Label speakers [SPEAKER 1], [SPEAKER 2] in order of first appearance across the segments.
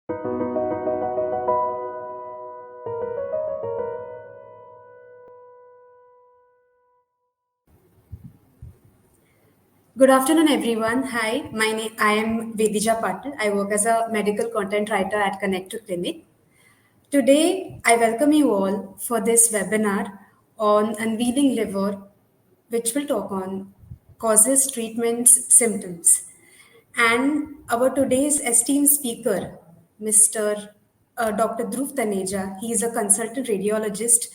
[SPEAKER 1] Good afternoon, everyone. Hi, I am Vedija Patil. I work as a medical content writer at Connect to Clinic. Today, I welcome you all for this webinar on unveiling liver, which will talk on causes, treatments, symptoms. And our today's esteemed speaker, Mr. Dr. Dhruv Taneja, he is a consultant radiologist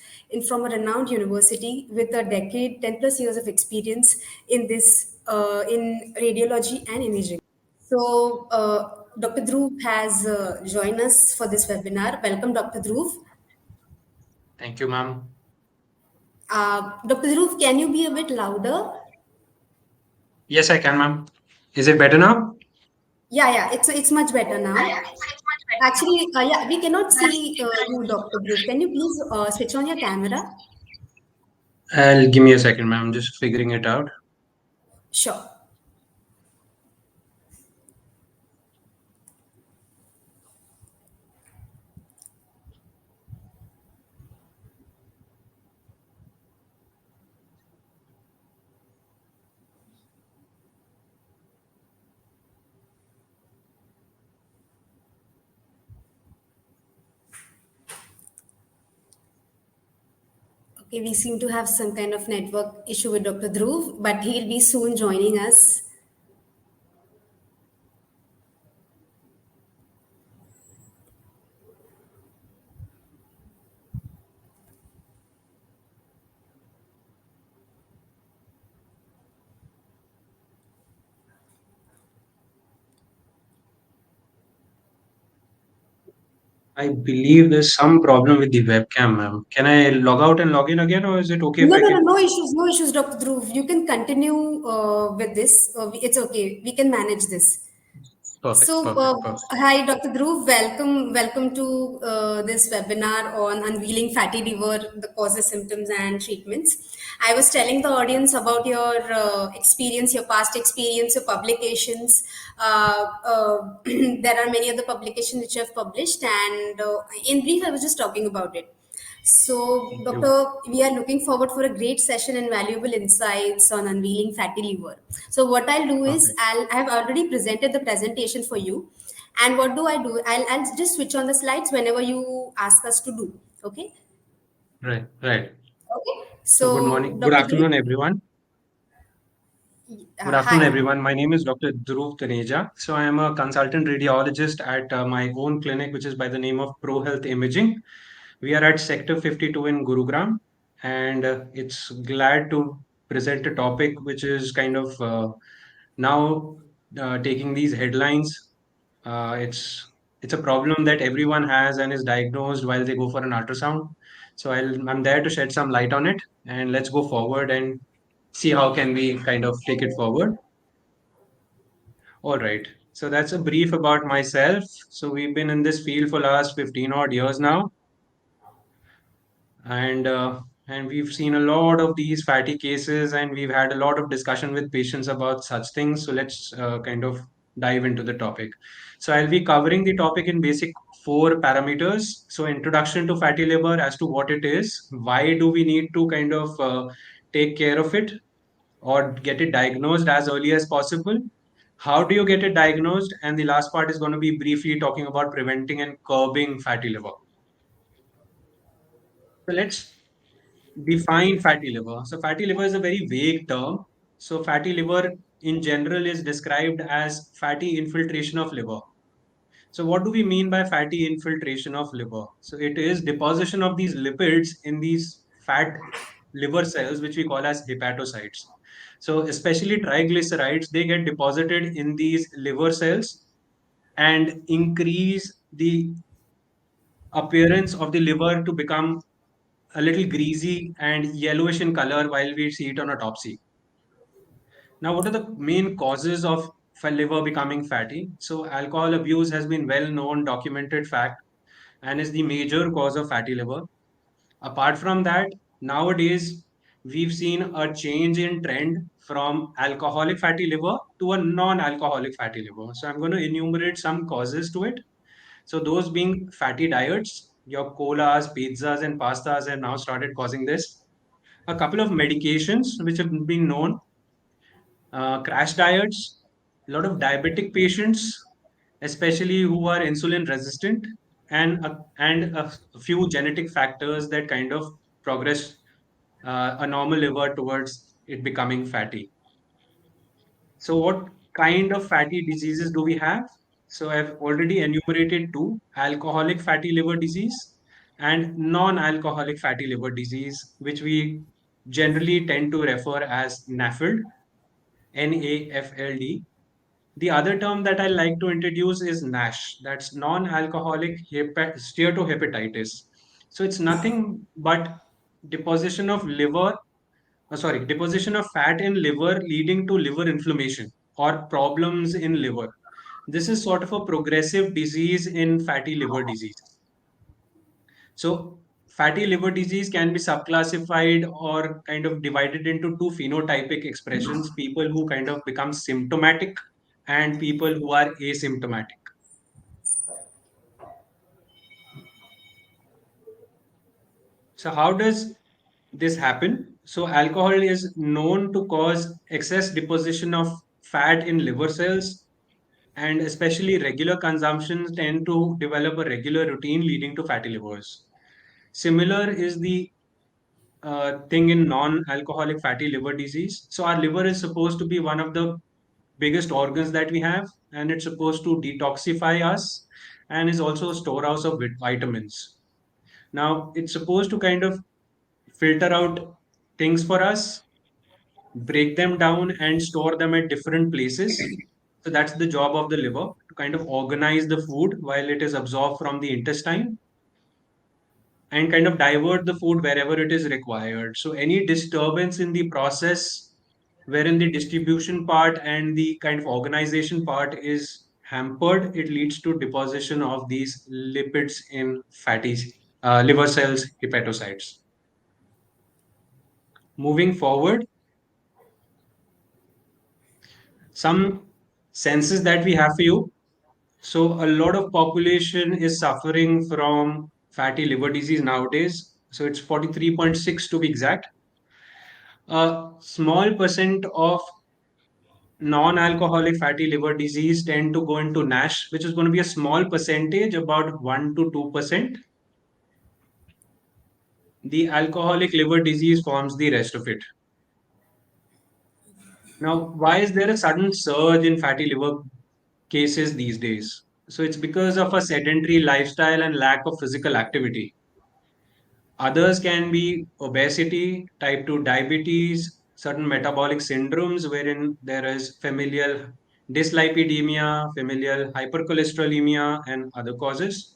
[SPEAKER 1] from a renowned university with a decade, 10 plus years of experience in in radiology and imaging. So, Dr. Dhruv has joined us for this webinar. Welcome, Dr. Dhruv.
[SPEAKER 2] Thank you, ma'am.
[SPEAKER 1] Dr. Dhruv, can you be a bit louder?
[SPEAKER 2] Yes, I can, ma'am. Is it better now?
[SPEAKER 1] Yeah, it's much better now. Actually, yeah, we cannot see you, Dr. Dhruv. Can you please switch on your camera?
[SPEAKER 2] I'll give me a second, ma'am. Just figuring it out.
[SPEAKER 1] Sure. Okay, we seem to have some kind of network issue with Dr. Dhruv, but he'll be soon joining us.
[SPEAKER 2] I believe there's some problem with the webcam, ma'am. Can I log out and log in again, or is it okay if
[SPEAKER 1] No,
[SPEAKER 2] I
[SPEAKER 1] no,
[SPEAKER 2] can?
[SPEAKER 1] no, no issues, Dr. Dhruv. You can continue with this. It's okay. We can manage this.
[SPEAKER 2] Perfect,
[SPEAKER 1] So,
[SPEAKER 2] perfect, perfect.
[SPEAKER 1] hi, Dr. Dhruv. Welcome to this webinar on unveiling fatty liver, the causes, symptoms, and treatments. I was telling the audience about your experience, your past experience, your publications. There are many other publications which you have published, and in brief, I was just talking about it. So,
[SPEAKER 2] Thank you.
[SPEAKER 1] Doctor, we are looking forward for a great session and valuable insights on unveiling fatty liver. So, what I'll do is
[SPEAKER 2] Perfect.
[SPEAKER 1] I have already presented the presentation for you, and what do I do? I'll just switch on the slides whenever you ask us to do. Okay.
[SPEAKER 2] Right, right.
[SPEAKER 1] Okay.
[SPEAKER 2] So, good
[SPEAKER 1] So,
[SPEAKER 2] morning, good
[SPEAKER 1] Doctor
[SPEAKER 2] afternoon,
[SPEAKER 1] Dhruv,
[SPEAKER 2] everyone. Good afternoon,
[SPEAKER 1] hi.
[SPEAKER 2] everyone. My name is Dr. Dhruv Taneja. So, I am a consultant radiologist at my own clinic, which is by the name of Pro Health Imaging. We are at Sector 52 in Gurugram, and it's glad to present a topic which is kind of now taking these headlines. It's a problem that everyone has and is diagnosed while they go for an ultrasound. So I'm there to shed some light on it, and let's go forward and see how can we kind of take it forward. All right. So that's a brief about myself. So we've been in this field for last 15 odd years now, and we've seen a lot of these fatty cases, and we've had a lot of discussion with patients about such things. So let's kind of dive into the topic. So I'll be covering the topic in basic four parameters. So introduction to fatty liver, as to what it is, why do we need to kind of take care of it or get it diagnosed as early as possible, how do you get it diagnosed, and the last part is going to be briefly talking about preventing and curbing fatty liver. So let's define fatty liver. So, fatty liver is a very vague term. So, fatty liver in general is described as fatty infiltration of liver. So, what do we mean by fatty infiltration of liver? So, it is deposition of these lipids in these fat liver cells, which we call as hepatocytes. So, especially triglycerides, they get deposited in these liver cells and increase the appearance of the liver to become a little greasy and yellowish in color while we see it on autopsy. Now, what are the main causes of liver becoming fatty? So, alcohol abuse has been well known, documented fact, and is the major cause of fatty liver. Apart from that, nowadays we've seen a change in trend from alcoholic fatty liver to a non alcoholic fatty liver. So, I'm going to enumerate some causes to it. So those being fatty diets, your colas, pizzas, and pastas have now started causing this. A couple of medications which have been known, crash diets, a lot of diabetic patients, especially who are insulin resistant, and a few genetic factors that kind of progress a normal liver towards it becoming fatty. So, what kind of fatty diseases do we have? So, I've already enumerated two: alcoholic fatty liver disease and non alcoholic fatty liver disease, which we generally tend to refer as NAFLD, NAFLD. The other term that I like to introduce is NASH, that's non alcoholic steatohepatitis. So, it's nothing but deposition of deposition of fat in liver leading to liver inflammation or problems in liver. This is sort of a progressive disease in fatty liver disease. So, fatty liver disease can be subclassified or kind of divided into two phenotypic expressions: people who kind of become symptomatic and people who are asymptomatic. So, how does this happen? So, alcohol is known to cause excess deposition of fat in liver cells, and especially regular consumptions tend to develop a regular routine leading to fatty livers. Similar is the thing in non-alcoholic fatty liver disease. So our liver is supposed to be one of the biggest organs that we have, and it's supposed to detoxify us and is also a storehouse of vitamins. Now it's supposed to kind of filter out things for us, break them down, and store them at different places. So that's the job of the liver, to kind of organize the food while it is absorbed from the intestine and kind of divert the food wherever it is required. So any disturbance in the process wherein the distribution part and the kind of organization part is hampered, it leads to deposition of these lipids in fatty liver cells, hepatocytes. Moving forward, some senses that we have for you. So a lot of population is suffering from fatty liver disease nowadays. So it's 43.6 to be exact. A small percent of non-alcoholic fatty liver disease tend to go into NASH, which is going to be a small percentage, about 1 to 2%. The alcoholic liver disease forms the rest of it. Now, why is there a sudden surge in fatty liver cases these days? So it's because of a sedentary lifestyle and lack of physical activity. Others can be obesity, type 2 diabetes, certain metabolic syndromes wherein there is familial dyslipidemia, familial hypercholesterolemia, and other causes.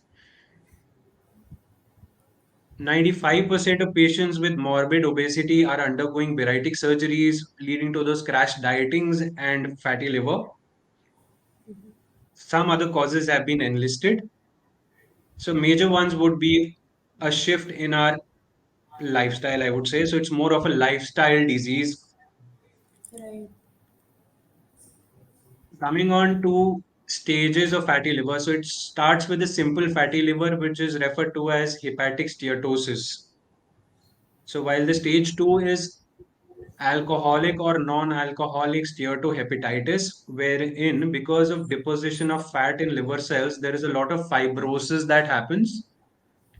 [SPEAKER 2] 95% of patients with morbid obesity are undergoing bariatric surgeries, leading to those crash dietings and fatty liver. Some other causes have been enlisted. So, major ones would be a shift in our lifestyle, I would say. So, it's more of a lifestyle disease.
[SPEAKER 1] Right.
[SPEAKER 2] Coming on to stages of fatty liver. So it starts with a simple fatty liver, which is referred to as hepatic steatosis. So while the stage two is alcoholic or non-alcoholic steatohepatitis, wherein because of deposition of fat in liver cells, there is a lot of fibrosis that happens.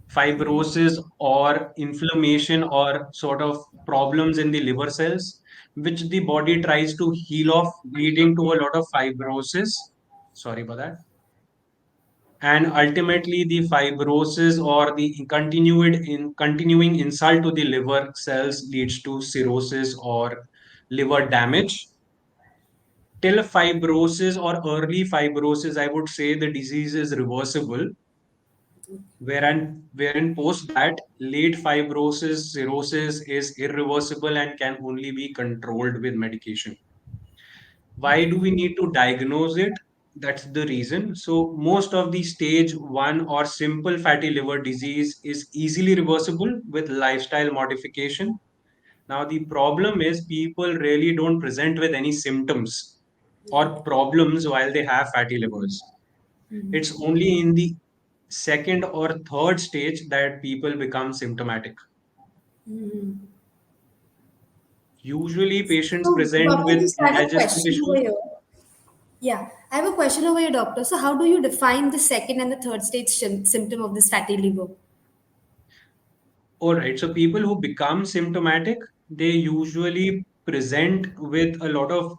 [SPEAKER 2] Fibrosis or inflammation or sort of problems in the liver cells, which the body tries to heal off, leading to a lot of fibrosis. Sorry about that. And ultimately, the fibrosis or the continuing insult to the liver cells leads to cirrhosis or liver damage. Till fibrosis or early fibrosis, I would say the disease is reversible, wherein post that late fibrosis cirrhosis is irreversible and can only be controlled with medication. Why do we need to diagnose it? That's the reason. So most of the stage 1 or simple fatty liver disease is easily reversible with lifestyle modification. Now the problem is people really don't present with any symptoms or
[SPEAKER 1] Right.
[SPEAKER 2] problems while they have fatty livers. It's only in the second or third stage that people become symptomatic. Usually, patients
[SPEAKER 1] So,
[SPEAKER 2] present
[SPEAKER 1] doctor,
[SPEAKER 2] with
[SPEAKER 1] just I have a
[SPEAKER 2] indigestive
[SPEAKER 1] question over
[SPEAKER 2] issues.
[SPEAKER 1] here. Yeah, I have a question over here, doctor. So, how do you define the second and the third stage symptom of this fatty liver?
[SPEAKER 2] All right, so people who become symptomatic, they usually present with a lot of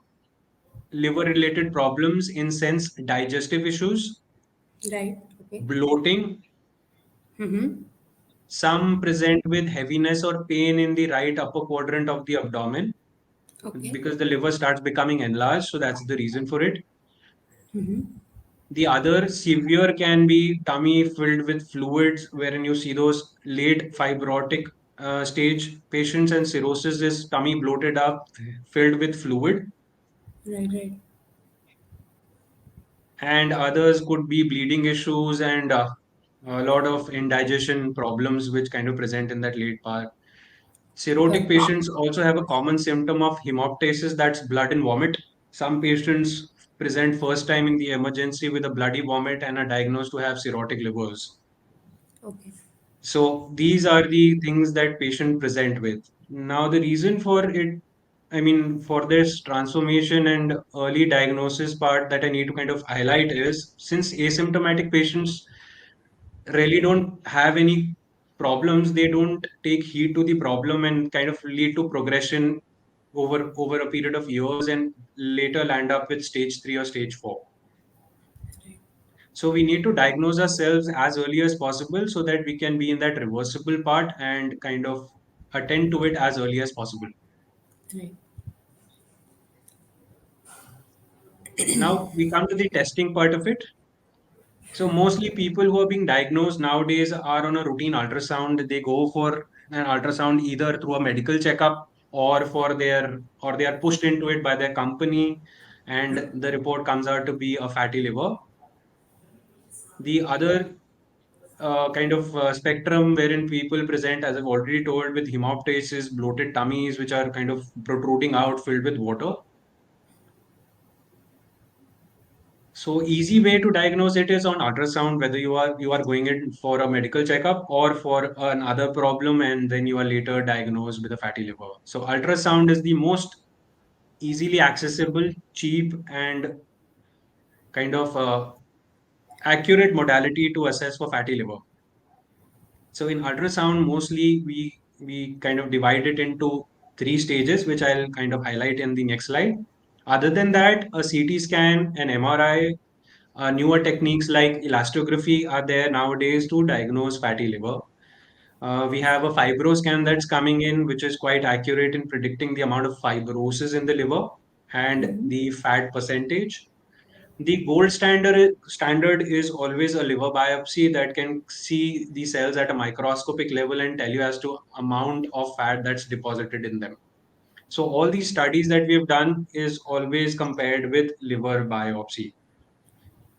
[SPEAKER 2] liver related problems in sense digestive issues,
[SPEAKER 1] Right. Okay.
[SPEAKER 2] bloating.
[SPEAKER 1] Mm-hmm.
[SPEAKER 2] Some present with heaviness or pain in the right upper quadrant of the abdomen
[SPEAKER 1] Okay.
[SPEAKER 2] because the liver starts becoming enlarged. So that's the reason for it. The other severe can be tummy filled with fluids, wherein you see those late fibrotic stage patients, and cirrhosis is tummy bloated up, filled with fluid.
[SPEAKER 1] Right. Right.
[SPEAKER 2] And others could be bleeding issues and a lot of indigestion problems, which kind of present in that late part.
[SPEAKER 1] Got
[SPEAKER 2] Cirrhotic
[SPEAKER 1] it.
[SPEAKER 2] patients also have a common symptom of hemoptysis, that's blood and vomit. Some patients present first time in the emergency with a bloody vomit and are diagnosed to have cirrhotic livers.
[SPEAKER 1] Okay.
[SPEAKER 2] So these are the things that patient present with. Now the reason for it, I mean, for this transformation and early diagnosis part that I need to kind of highlight is since asymptomatic patients really don't have any problems, they don't take heed to the problem and kind of lead to progression over a period of years and later land up with stage 3 or stage 4. So we need to diagnose ourselves as early as possible so that we can be in that reversible part and kind of attend to it as early as possible.
[SPEAKER 1] Right.
[SPEAKER 2] Now we come to the testing part of it. So mostly people who are being diagnosed nowadays are on a routine ultrasound. They go for an ultrasound either through a medical checkup or they are pushed into it by their company and the report comes out to be a fatty liver. The other kind of spectrum wherein people present, as I've already told, with hemoptysis, bloated tummies, which are kind of protruding out, filled with water. So easy way to diagnose it is on ultrasound, whether you are going in for a medical checkup or for another problem, and then you are later diagnosed with a fatty liver. So ultrasound is the most easily accessible, cheap, and kind of accurate modality to assess for fatty liver. So in ultrasound, mostly we kind of divide it into three stages, which I'll kind of highlight in the next slide. Other than that, a CT scan, an MRI, newer techniques like elastography are there nowadays to diagnose fatty liver. We have a fibroscan that's coming in, which is quite accurate in predicting the amount of fibrosis in the liver and the fat percentage. The gold standard is always a liver biopsy that can see the cells at a microscopic level and tell you as to amount of fat that's deposited in them. So all these studies that we have done is always compared with liver biopsy.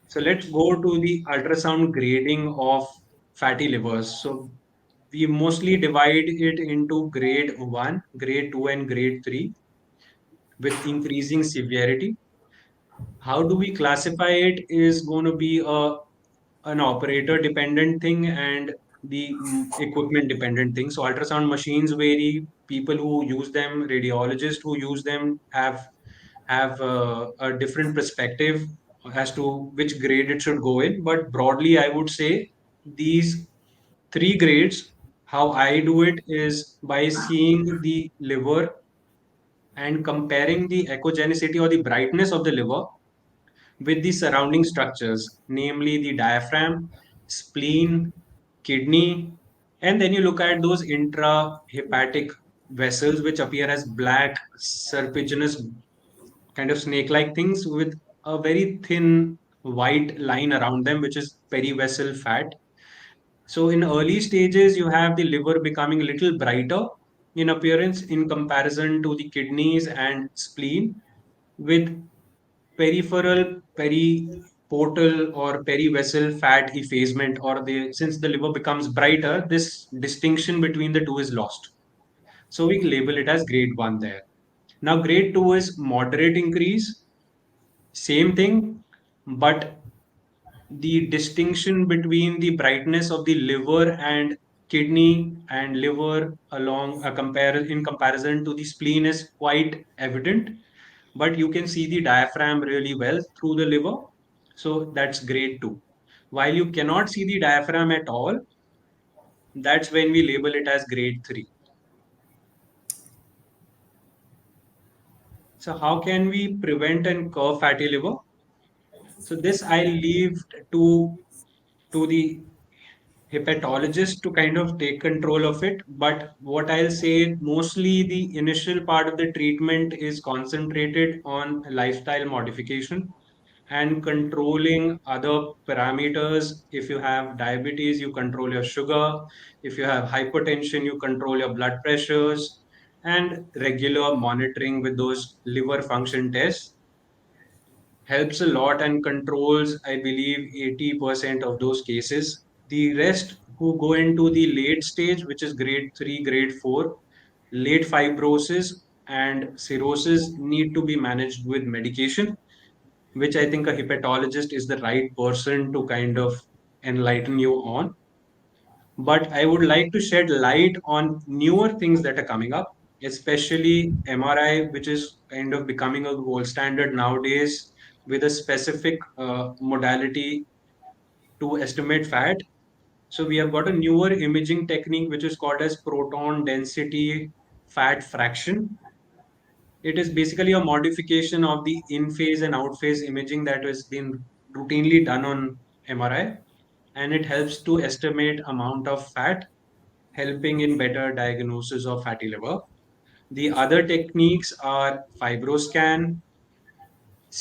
[SPEAKER 2] So let's go to the ultrasound grading of fatty livers. So we mostly divide it into grade 1, grade 2, and grade 3 with increasing severity. How do we classify it is going to be an operator dependent thing and the equipment dependent thing. So ultrasound machines vary. People who use them, radiologists who use them have a different perspective as to which grade it should go in. But broadly, I would say these three grades. How I do it is by seeing the liver and comparing the echogenicity or the brightness of the liver with the surrounding structures, namely the diaphragm, spleen, kidney, and then you look at those intrahepatic vessels which appear as black, serpiginous, kind of snake like things with a very thin white line around them, which is perivessel fat. So, in early stages, you have the liver becoming a little brighter in appearance in comparison to the kidneys and spleen, with peripheral, periportal, or perivessel fat effacement, or the since the liver becomes brighter, this distinction between the two is lost. So we label it as grade 1 there. Now, grade 2 is moderate increase, same thing, but the distinction between the brightness of the liver and kidney and liver along a in comparison to the spleen is quite evident, but you can see the diaphragm really well through the liver. So that's grade 2. While you cannot see the diaphragm at all, that's when we label it as grade 3. So how can we prevent and curb fatty liver? So this I leave to to the hepatologist to kind of take control of it. But what I'll say, mostly the initial part of the treatment is concentrated on lifestyle modification and controlling other parameters. If you have diabetes, you control your sugar. If you have hypertension, you control your blood pressures, and regular monitoring with those liver function tests helps a lot and controls, I believe, 80% of those cases. The rest who go into the late stage, which is grade 3, grade 4, late fibrosis and cirrhosis need to be managed with medication, which I think a hepatologist is the right person to kind of enlighten you on. But I would like to shed light on newer things that are coming up, especially MRI, which is kind of becoming a gold standard nowadays with a specific modality to estimate fat. So we have got a newer imaging technique which is called as proton density fat fraction. It is basically a modification of the in phase and out phase imaging that has been routinely done on MRI, and it helps to estimate amount of fat, helping in better diagnosis of fatty liver. The other techniques are fibroscan.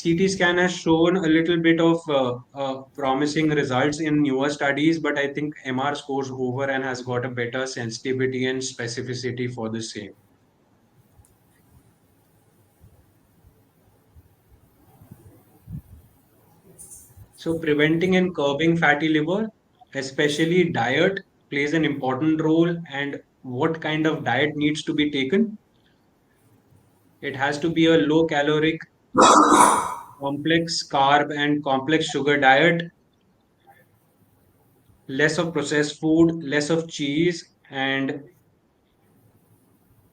[SPEAKER 2] CT scan has shown a little bit of promising results in newer studies, but I think MR scores over and has got a better sensitivity and specificity for the same. So, preventing and curbing fatty liver, especially diet, plays an important role. And what kind of diet needs to be taken? It has to be a low caloric, complex carb, and complex sugar diet, less of processed food, less of cheese. And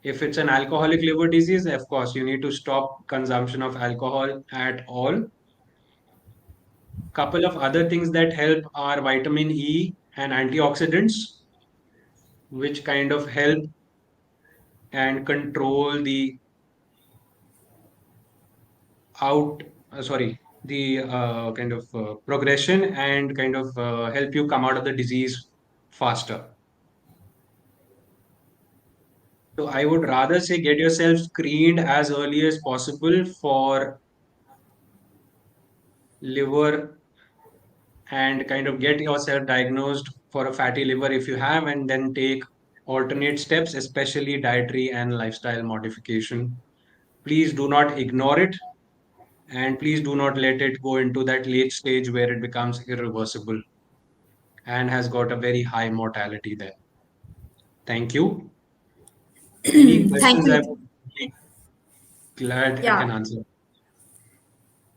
[SPEAKER 2] if it's an alcoholic liver disease, of course, you need to stop consumption of alcohol at all. Couple of other things that help are vitamin E and antioxidants, which kind of help and control the out sorry the kind of progression and kind of help you come out of the disease faster. So I would rather say get yourself screened as early as possible for liver and kind of get yourself diagnosed for a fatty liver if you have, and then take alternate steps, especially dietary and lifestyle modification. Please do not ignore it, and please do not let it go into that late stage where it becomes irreversible and has got a very high mortality there. Thank you. Any
[SPEAKER 1] Thank
[SPEAKER 2] questions I
[SPEAKER 1] you.
[SPEAKER 2] would be glad I
[SPEAKER 1] Yeah.
[SPEAKER 2] can answer.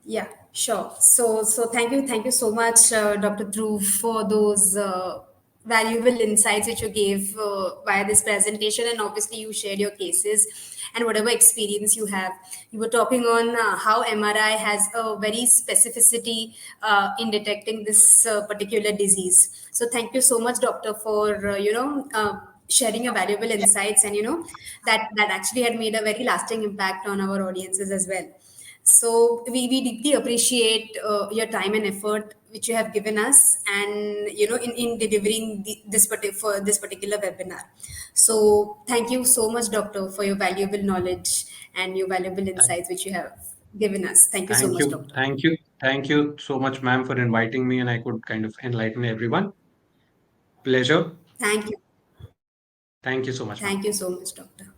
[SPEAKER 1] Yeah, sure. So thank you so much, Dr. Dhruv, for those valuable insights that you gave via this presentation, and obviously you shared your cases and whatever experience you have. You were talking on how MRI has a very specificity in detecting this particular disease. So thank you so much, Doctor, for sharing your valuable insights, and that actually had made a very lasting impact on our audiences as well. So we deeply appreciate your time and effort which you have given us, and in delivering for this particular webinar. So thank you so much, Doctor, for your valuable knowledge and your valuable
[SPEAKER 2] Thank
[SPEAKER 1] insights which you have given us. Thank you so
[SPEAKER 2] thank
[SPEAKER 1] much,
[SPEAKER 2] you.
[SPEAKER 1] Doctor.
[SPEAKER 2] Thank you. Thank you so much, ma'am, for inviting me, and I could kind of enlighten everyone. Pleasure.
[SPEAKER 1] Thank you.
[SPEAKER 2] Thank you so much, ma'am.
[SPEAKER 1] Thank you so much, Doctor.